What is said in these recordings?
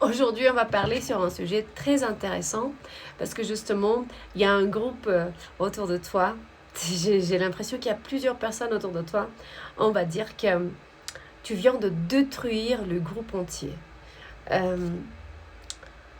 Aujourd'hui, on va parler sur un sujet très intéressant parce que justement, il y a un groupe autour de toi. J'ai l'impression qu'il y a plusieurs personnes autour de toi. On va dire que tu viens de détruire le groupe entier. Euh,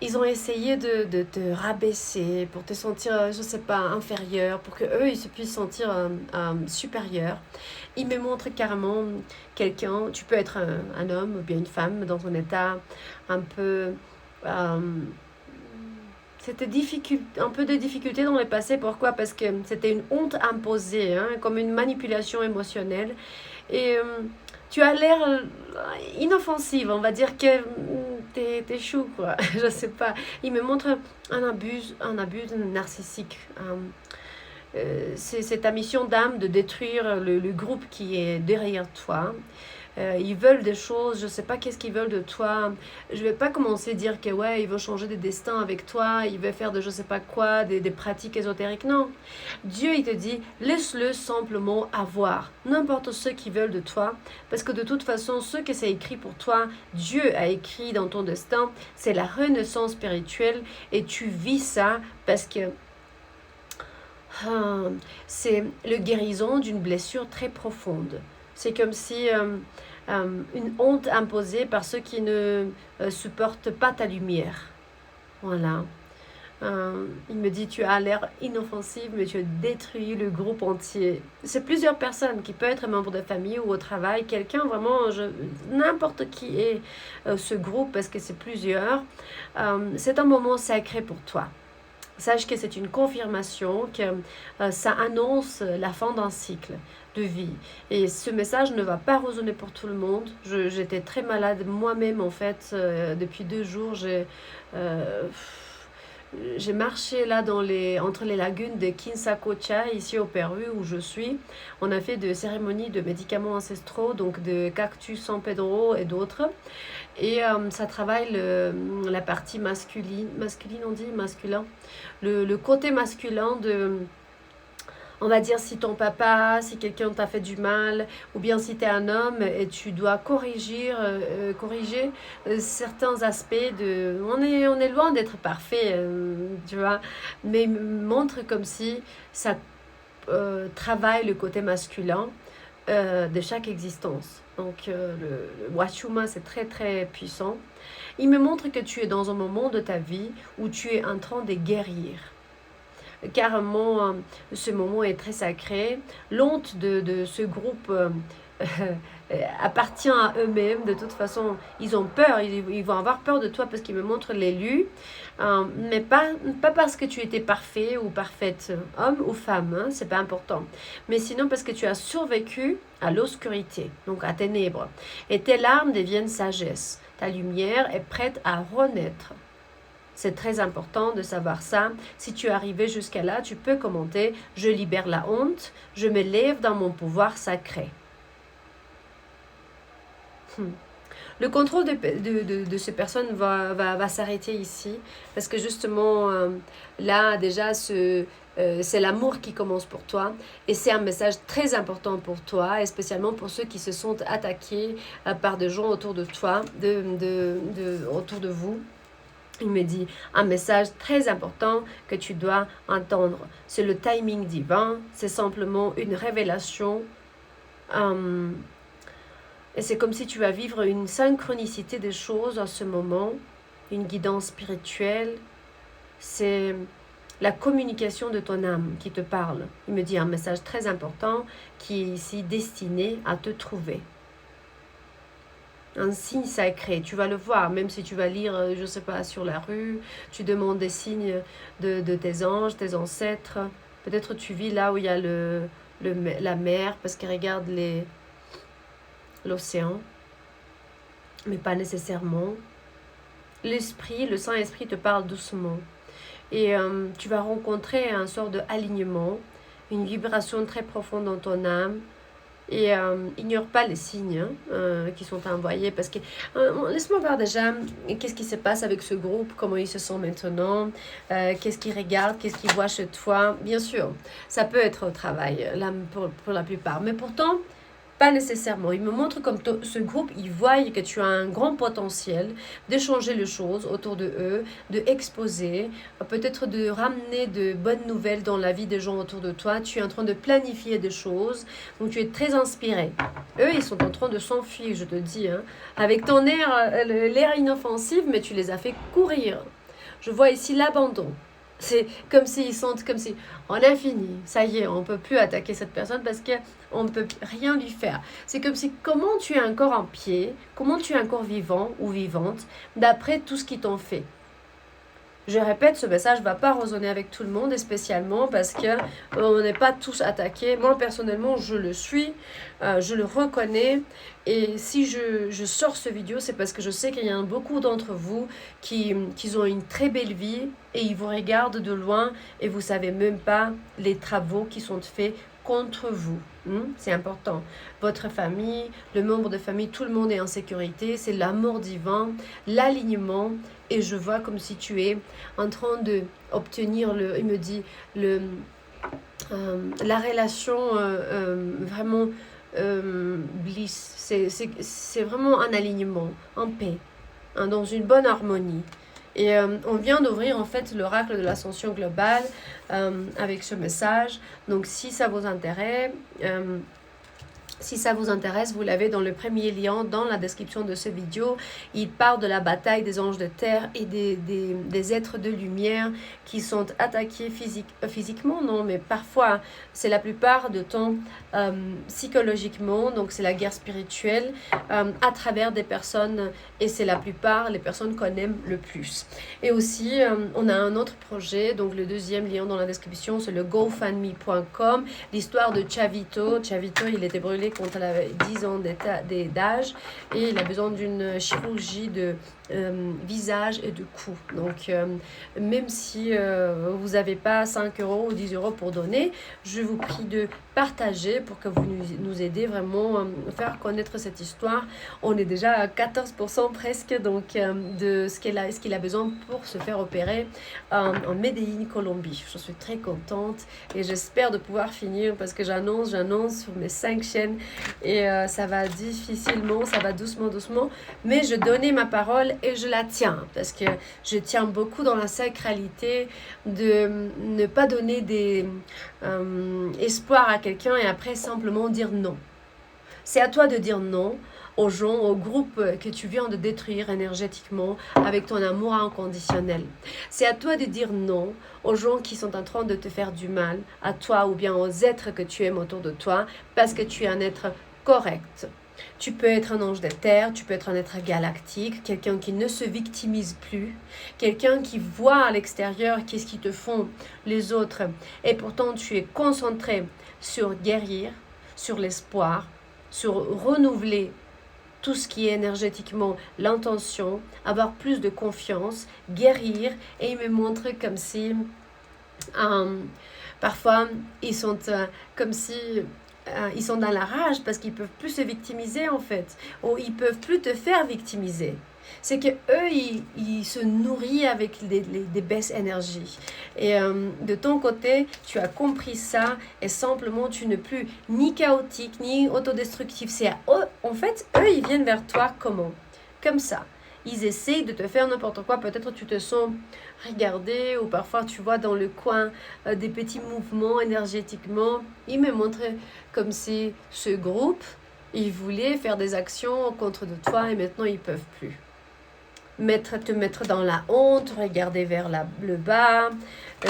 Ils ont essayé de te rabaisser pour te sentir, je sais pas, inférieur, pour que eux ils se puissent sentir supérieurs. Ils me montrent carrément quelqu'un, tu peux être un homme ou bien une femme dans un état un peu... euh, c'était un peu de difficulté dans le passé. Pourquoi? Parce que c'était une honte imposée, hein, comme une manipulation émotionnelle. Et tu as l'air inoffensive, on va dire que t'es chou, quoi. Je sais pas. Il me montre un abus narcissique. C'est ta mission d'âme de détruire le groupe qui est derrière toi. Ils veulent des choses, je sais pas qu'est-ce qu'ils veulent de toi. Je vais pas commencer à dire que ouais, ils veulent changer de destin avec toi, ils veulent faire de je sais pas quoi, des pratiques ésotériques. Non. Dieu, il te dit, laisse-le simplement avoir n'importe ce qu'ils veulent de toi. Parce que de toute façon, ce que c'est écrit pour toi, Dieu a écrit dans ton destin, c'est la renaissance spirituelle et tu vis ça parce que c'est le guérison d'une blessure très profonde. C'est comme si une honte imposée par ceux qui ne supportent pas ta lumière. Voilà. Il me dit, tu as l'air inoffensive, mais tu as détruit le groupe entier. C'est plusieurs personnes qui peuvent être membres de famille ou au travail. Quelqu'un vraiment, n'importe qui est ce groupe, parce que c'est plusieurs. C'est un moment sacré pour toi. Sache que c'est une confirmation que ça annonce la fin d'un cycle de vie. Et ce message ne va pas résonner pour tout le monde. J'étais très malade moi-même en fait. Depuis 2 jours, j'ai marché là entre les lagunes de Quinsacocha, ici au Pérou où je suis. On a fait des cérémonies de médicaments ancestraux, donc de cactus San Pedro et d'autres. Et ça travaille la partie masculine on dit, masculin. Le côté masculin de, on va dire, si ton papa, si quelqu'un t'a fait du mal, ou bien si tu es un homme et tu dois corriger certains aspects de... On est loin d'être parfait, tu vois, mais montre comme si ça travaille le côté masculin de chaque existence. Donc le Wachuma, c'est très très puissant. Il me montre que tu es dans un moment de ta vie où tu es en train de guérir. Carrément, ce moment est très sacré. L'honte de ce groupe appartient à eux-mêmes. De toute façon, ils ont peur, ils vont avoir peur de toi parce qu'ils me montrent l'élu. Mais pas parce que tu étais parfait ou parfaite, homme ou femme, hein, c'est pas important. Mais sinon parce que tu as survécu à l'obscurité, donc à ténèbres. Et tes larmes deviennent sagesse. Ta lumière est prête à renaître. C'est très important de savoir ça. Si tu es arrivé jusqu'à là, tu peux commenter « Je libère la honte, je me lève dans mon pouvoir sacré ». Le contrôle de ces personnes va s'arrêter ici parce que justement, là, déjà, c'est l'amour qui commence pour toi et c'est un message très important pour toi et spécialement pour ceux qui se sont attaqués par des gens autour de toi, autour de vous. Il me dit un message très important que tu dois entendre. C'est le timing divin, c'est simplement une révélation. Et c'est comme si tu vas vivre une synchronicité des choses en ce moment, une guidance spirituelle. C'est la communication de ton âme qui te parle. Il me dit un message très important qui est ici destiné à te trouver. Un signe sacré, tu vas le voir, même si tu vas lire, je ne sais pas, sur la rue, tu demandes des signes de tes anges, tes ancêtres. Peut-être tu vis là où il y a la mer, parce qu'ils regardent l'océan, mais pas nécessairement. L'esprit, le Saint-Esprit te parle doucement. Et tu vas rencontrer un sort d'alignement, une vibration très profonde dans ton âme. Et ignore pas les signes qui sont envoyés parce que laisse-moi voir déjà qu'est-ce qui se passe avec ce groupe, comment ils se sentent maintenant, qu'est-ce qu'ils regardent, qu'est-ce qu'ils voient chez toi. Bien sûr, ça peut être au travail là, pour la plupart, mais pourtant Pas nécessairement. Il me montre comme ce groupe, ils voient que tu as un grand potentiel d'échanger les choses autour de eux, de exposer, peut-être de ramener de bonnes nouvelles dans la vie des gens autour de toi. Tu es en train de planifier des choses, donc tu es très inspiré. Eux, ils sont en train de s'enfuir, je te dis, hein, avec ton air, l'air inoffensif, mais tu les as fait courir. Je vois ici l'abandon. C'est comme s'ils sentent comme si on a fini, ça y est, on ne peut plus attaquer cette personne parce qu'on ne peut rien lui faire. C'est comme si comment tu es encore en pied, comment tu es encore vivant ou vivante d'après tout ce qu'ils t'ont fait. Je répète, ce message ne va pas résonner avec tout le monde, et spécialement parce qu'on n'est pas tous attaqués. Moi, personnellement, je le suis, je le reconnais. Et si je sors ce vidéo, c'est parce que je sais qu'il y a beaucoup d'entre vous qui ont une très belle vie et ils vous regardent de loin et vous ne savez même pas les travaux qui sont faits contre vous. C'est important. Votre famille, le membre de famille, tout le monde est en sécurité. C'est l'amour divin, l'alignement. Et je vois comme si tu es en train d'obtenir, il me dit, la relation vraiment bliss. C'est vraiment un alignement, en paix, hein, dans une bonne harmonie. Et on vient d'ouvrir en fait l'oracle de l'ascension globale avec ce message. Donc si ça vous intéresse, vous l'avez dans le premier lien dans la description de cette vidéo. Il parle de la bataille des anges de terre et des êtres de lumière qui sont attaqués physiquement, non, mais parfois, c'est la plupart du temps psychologiquement, donc c'est la guerre spirituelle à travers des personnes, et c'est la plupart les personnes qu'on aime le plus. Et aussi, on a un autre projet, donc le deuxième lien dans la description, c'est le gofundme.com, l'histoire de Chavito. Chavito, il était brûlé quand elle avait 10 ans d'âge et il a besoin d'une chirurgie de visage et de cou. Donc, même si vous n'avez pas 5 € ou 10 € pour donner, je vous prie de partager pour que vous nous aidez vraiment à faire connaître cette histoire. On est déjà à 14% presque donc, de ce qu'il a besoin pour se faire opérer en Medellín, Colombie. Je suis très contente et j'espère de pouvoir finir parce que j'annonce sur mes 5 chaînes et ça va difficilement, ça va doucement, mais je donnais ma parole et je la tiens parce que je tiens beaucoup dans la sacralité de ne pas donner des espoirs à quelqu'un et après simplement dire non. C'est à toi de dire non aux gens, aux groupes que tu viens de détruire énergétiquement avec ton amour inconditionnel. C'est à toi de dire non aux gens qui sont en train de te faire du mal, à toi ou bien aux êtres que tu aimes autour de toi, parce que tu es un être correct. Tu peux être un ange de terre, tu peux être un être galactique, quelqu'un qui ne se victimise plus, quelqu'un qui voit à l'extérieur qu'est-ce qu'ils te font les autres, et pourtant tu es concentré sur guérir, sur l'espoir, sur renouveler tout ce qui est énergétiquement l'intention, avoir plus de confiance, guérir, et il me montre comme si parfois ils sont comme si ils sont dans la rage parce qu'ils peuvent plus se victimiser en fait, ou ils peuvent plus te faire victimiser. C'est que eux ils se nourrissent avec des baisses énergies. Et de ton côté, tu as compris ça et simplement tu n'es plus ni chaotique ni autodestructif. En fait, eux ils viennent vers toi comment? Comme ça. Ils essayent de te faire n'importe quoi. Peut-être tu te sens regardé ou parfois tu vois dans le coin des petits mouvements énergétiquement. Ils me montraient comme si ce groupe, ils voulaient faire des actions contre de toi et maintenant ils ne peuvent plus. Te mettre dans la honte, regarder vers le bas,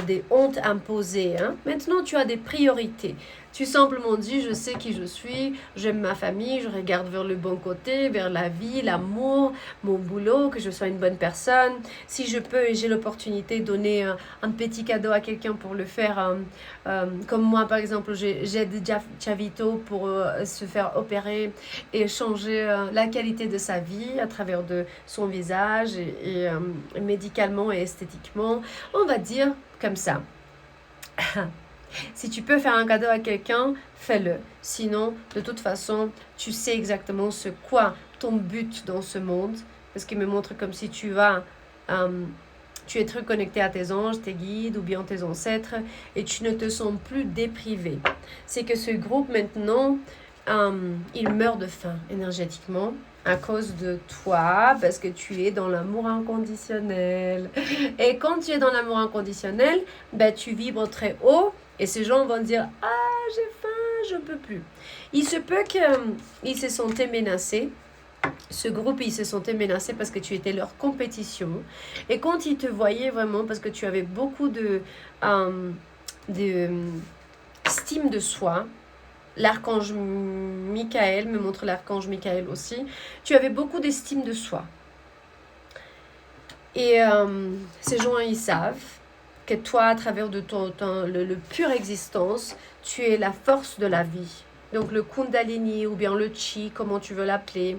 des hontes imposées. Hein. Maintenant, tu as des priorités. Tu simplement dis, je sais qui je suis, j'aime ma famille, je regarde vers le bon côté, vers la vie, l'amour, mon boulot, que je sois une bonne personne. Si je peux et j'ai l'opportunité de donner un petit cadeau à quelqu'un pour le faire, comme moi par exemple, j'aide Chavito pour se faire opérer et changer la qualité de sa vie à travers de son visage et médicalement et esthétiquement. On va dire comme ça. Si tu peux faire un cadeau à quelqu'un, fais-le. Sinon, de toute façon, tu sais exactement ce quoi ton but dans ce monde. Parce qu'il me montre comme si tu es très connecté à tes anges, tes guides ou bien tes ancêtres et tu ne te sens plus déprivé. C'est que ce groupe maintenant, il meurt de faim énergétiquement à cause de toi, parce que tu es dans l'amour inconditionnel. Et quand tu es dans l'amour inconditionnel, ben, tu vibres très haut et ces gens vont dire « Ah, j'ai faim, je ne peux plus ». Il se peut qu'ils se sentaient menacés. Ce groupe, ils se sentaient menacés parce que tu étais leur compétition. Et quand ils te voyaient vraiment, parce que tu avais beaucoup de estime de soi, l'archange Michael me montre l'archange Michael aussi, tu avais beaucoup d'estime de soi. Et ces gens, ils savent que toi, à travers de le pure existence, tu es la force de la vie. Donc le Kundalini ou bien le Chi, comment tu veux l'appeler,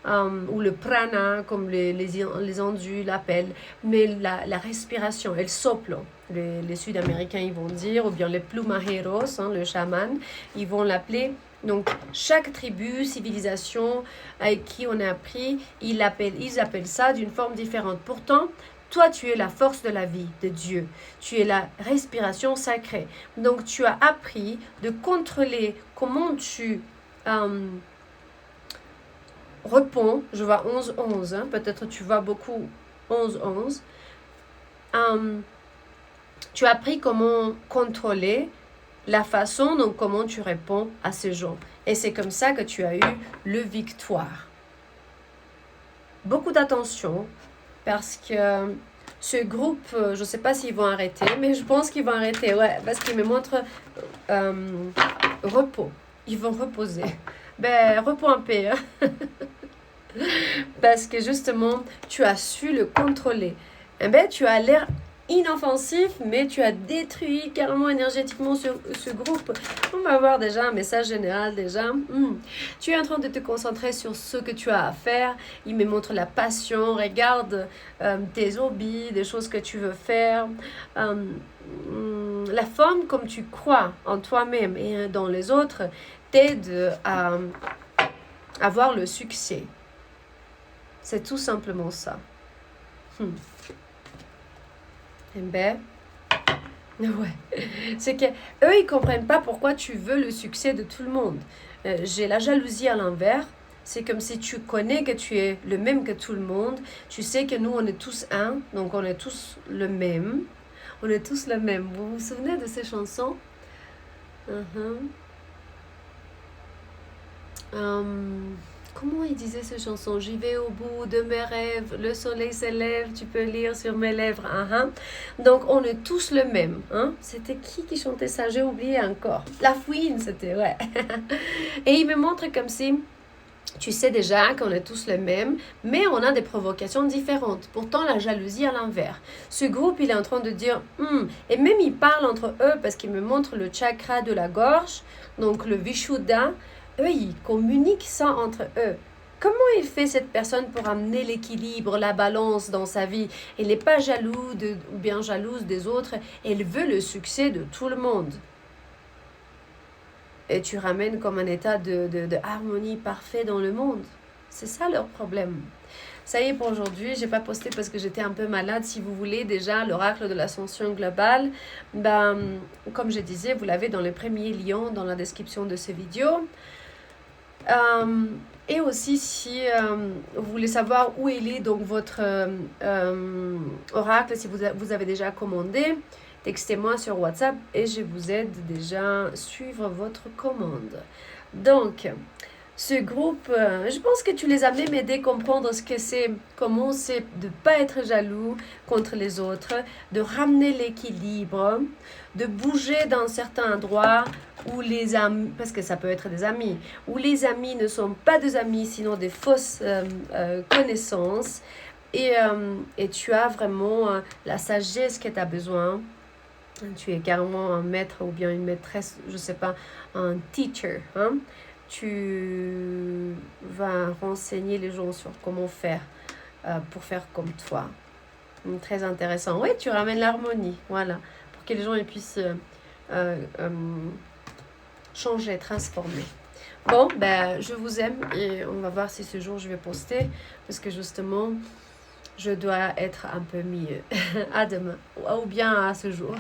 ou le Prana, comme les Andus l'appellent, mais la respiration, el soplo, les Sud-Américains ils vont dire, ou bien les plumajeros, le chaman, ils vont l'appeler. Donc chaque tribu, civilisation avec qui on a appris, ils appellent ça d'une forme différente. Pourtant, toi, tu es la force de la vie de Dieu. Tu es la respiration sacrée. Donc, tu as appris de contrôler comment tu réponds. Je vois 11-11. Peut-être tu vois beaucoup 11-11. Tu as appris comment contrôler la façon dont comment tu réponds à ces gens. Et c'est comme ça que tu as eu le victoire. Beaucoup d'attention. Parce que ce groupe, je ne sais pas s'ils vont arrêter, mais je pense qu'ils vont arrêter, ouais, parce qu'ils me montrent repos. Ils vont reposer. Ben, repos en paix. Hein. Parce que justement, tu as su le contrôler. Eh ben, tu as l'air inoffensif, mais tu as détruit carrément énergétiquement ce groupe. On va voir déjà un message général déjà. Tu es en train de te concentrer sur ce que tu as à faire. Il me montre la passion. Regarde tes hobbies, des choses que tu veux faire. La forme comme tu crois en toi-même et dans les autres t'aide à avoir le succès. C'est tout simplement ça. Eh ben, ouais. C'est que eux, ils comprennent pas pourquoi tu veux le succès de tout le monde. J'ai la jalousie à l'envers. C'est comme si tu connais que tu es le même que tout le monde. Tu sais que nous, on est tous un. Donc, on est tous le même. On est tous le même. Vous vous souvenez de ces chansons? Comment il disait ces chansons? J'y vais au bout de mes rêves, le soleil s'élève, tu peux lire sur mes lèvres. Donc on est tous le même. C'était qui chantait ça? J'ai oublié encore. La Fouine, c'était, ouais. Et il me montre comme si tu sais déjà qu'on est tous les mêmes, mais on a des provocations différentes. Pourtant, la jalousie à l'envers. Ce groupe, il est en train de dire, et même ils parlent entre eux parce qu'ils me montrent le chakra de la gorge, donc le Vishuddha. Eux, ils communiquent ça entre eux. Comment il fait cette personne pour amener l'équilibre, la balance dans sa vie? Elle n'est pas jalouse ou bien jalouse des autres. Elle veut le succès de tout le monde. Et tu ramènes comme un état de harmonie parfait dans le monde. C'est ça leur problème. Ça y est pour aujourd'hui, j'ai pas posté parce que j'étais un peu malade. Si vous voulez déjà l'oracle de l'ascension globale, comme je disais, vous l'avez dans le premier lien dans la description de cette vidéo. Et aussi si vous voulez savoir où il est donc votre oracle, si vous avez déjà commandé, textez-moi sur WhatsApp et je vous aide déjà à suivre votre commande. Donc, ce groupe, je pense que tu les as même aidés à comprendre ce que c'est, comment c'est de ne pas être jaloux contre les autres, de ramener l'équilibre, de bouger dans certains endroits où les amis, parce que ça peut être des amis, où les amis ne sont pas des amis, sinon des fausses connaissances, et tu as vraiment la sagesse que tu as besoin. Tu es carrément un maître ou bien une maîtresse, je ne sais pas, un teacher, tu vas renseigner les gens sur comment faire pour faire comme toi. Très intéressant. Oui, tu ramènes l'harmonie, voilà, pour que les gens puissent changer, transformer. Bon, je vous aime et on va voir si ce jour je vais poster parce que justement, je dois être un peu mieux. À demain ou bien à ce jour.